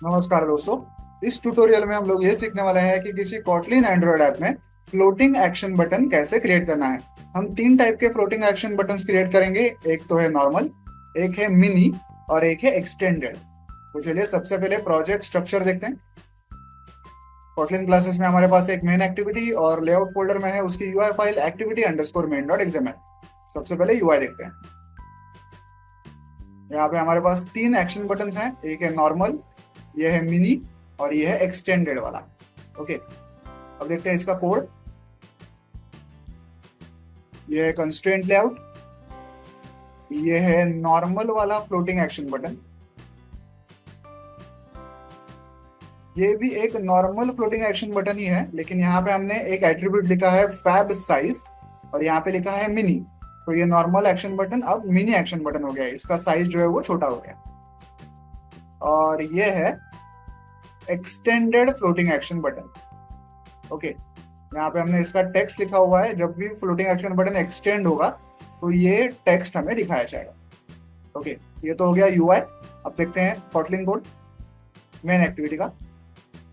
नमस्कार दोस्तों। इस ट्यूटोरियल में हम लोग ये सीखने वाले हैं कि किसी कॉटलिन एंड्रॉयड ऐप में फ्लोटिंग एक्शन बटन कैसे क्रिएट करना है। हम तीन टाइप के फ्लोटिंग एक्शन बटन्स क्रिएट करेंगे। एक तो है नॉर्मल, एक है मिनी और एक है एक्सटेंडेड। तो चलिए सबसे पहले प्रोजेक्ट स्ट्रक्चर देखते हैं। कॉटलिन क्लासेस में हमारे पास एक मेन एक्टिविटी और लेआउट फोल्डर में है उसकी UI file activity underscore main dot XML. सबसे पहले यूआई देखते हैं। यहाँ पे हमारे पास तीन एक्शन बटन्स हैं, एक है नॉर्मल, ये है मिनी और ये है एक्सटेंडेड वाला। ओके, अब देखते हैं इसका कोड। ये है कंस्ट्रेंट लेआउट, ये है नॉर्मल वाला फ्लोटिंग एक्शन बटन, ये भी एक नॉर्मल फ्लोटिंग एक्शन बटन ही है, लेकिन यहाँ पे हमने एक एट्रीब्यूट लिखा है फैब साइज और यहाँ पे लिखा है मिनी। तो ये नॉर्मल एक्शन बटन अब मिनी एक्शन बटन हो गया, इसका साइज जो है वो छोटा हो गया। और ये है extended floating action button. Okay, यहाँ पे हमने इसका टेक्स्ट लिखा हुआ है, जब भी फ्लोटिंग एक्शन बटन एक्सटेंड होगा तो ये टेक्स्ट हमें दिखाया जाएगा। ओके, ये तो हो गया यूआई। अब देखते हैं कॉटलिन कोड मेन एक्टिविटी का।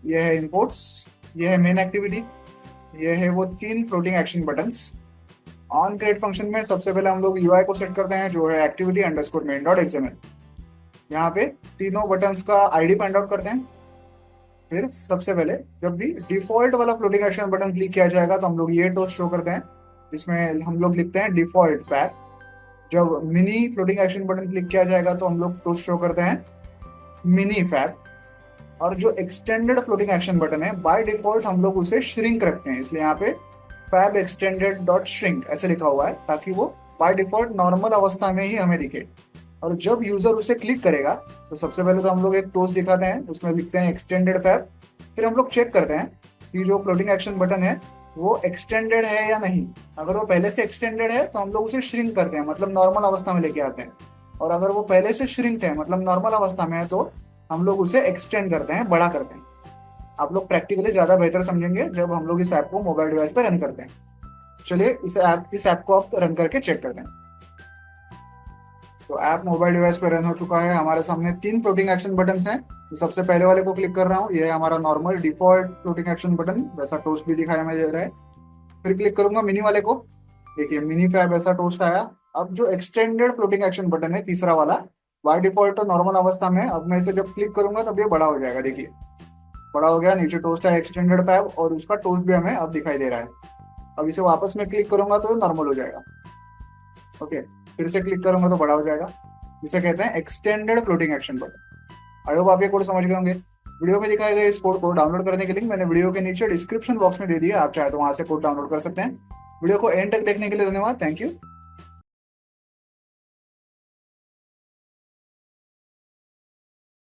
ये है इंपोर्ट्स, ये है मेन एक्टिविटी, ये है वो तीन floating action buttons. On create function में सबसे पहले हम लोग यूआई को सेट करते हैं जो है activity underscore main dot XML. यहाँ पे तीनों बटन्स का आईडी फाइंड आउट करते हैं। फिर सबसे पहले जब भी डिफॉल्ट वाला फ्लोटिंग एक्शन बटन क्लिक किया जाएगा तो हम लोग ये टोस्ट शो करते हैं, जिसमें हम लोग लिखते हैं डिफॉल्ट फैब। जब mini floating action button click किया जाएगा तो हम लोग टोस्ट शो करते हैं मिनी फैब। और जो एक्सटेंडेड फ्लोटिंग एक्शन बटन है बाय डिफॉल्ट हम लोग उसे श्रिंक रखते हैं, इसलिए यहाँ पे फैब एक्सटेंडेड डॉट श्रिंक ऐसे लिखा हुआ है ताकि वो बाय डिफॉल्ट नॉर्मल अवस्था में ही हमें दिखे। और जब यूजर उसे क्लिक करेगा तो सबसे पहले तो हम लोग एक टोस्ट दिखाते हैं, उसमें लिखते हैं एक्सटेंडेड फैब। फिर हम लोग चेक करते हैं कि जो फ्लोटिंग एक्शन बटन है वो एक्सटेंडेड है या नहीं। अगर वो पहले से एक्सटेंडेड है तो हम लोग उसे श्रिंक करते हैं, मतलब नॉर्मल अवस्था में लेके आते हैं। और अगर वो पहले से श्रिंक है मतलब नॉर्मल अवस्था में है तो हम लोग उसे एक्सटेंड करते हैं, बड़ा करते हैं। आप लोग प्रैक्टिकली ज्यादा बेहतर समझेंगे जब हम लोग इस ऐप को मोबाइल डिवाइस पर रन करते हैं। चलिए इस ऐप को आप रन करके चेक करते हैं। तो ऐप मोबाइल डिवाइस पर रन हो चुका है। हमारे सामने तीन फ्लोटिंग एक्शन बटन्स हैं। तो सबसे पहले वाले को क्लिक कर रहा हूँ, ये है हमारा normal default floating action button, वैसा टोस्ट भी दिखाया हमें दे रहा है। फिर क्लिक करूंगा मिनी वाले को, देखिए मिनी फैब ऐसा टोस्ट आया। अब जो एक्सटेंडेड फ्लोटिंग एक्शन बटन है तीसरा वाला, बाय डिफॉल्ट तो नॉर्मल अवस्था में है, अब मैं इसे जब क्लिक करूंगा तब ये बड़ा हो जाएगा। देखिए बड़ा हो गया, नीचे टोस्ट है एक्सटेंडेड फैब और उसका टोस्ट भी हमें अब दिखाई दे रहा है। अब इसे वापस में क्लिक करूंगा तो नॉर्मल हो जाएगा। ओके, फिर से क्लिक करूंगा तो बड़ा हो जाएगा। इसे कहते हैं extended floating action button. I hope आप ये कोड समझ गए होंगे। वीडियो में दिखाए गए इस कोड को डाउनलोड करने के लिंक मैंने वीडियो के नीचे डिस्क्रिप्शन बॉक्स में दे दिया, आप चाहे तो वहां से कोड डाउनलोड कर सकते हैं। वीडियो को एंड तक देखने के लिए धन्यवाद, थैंक यू।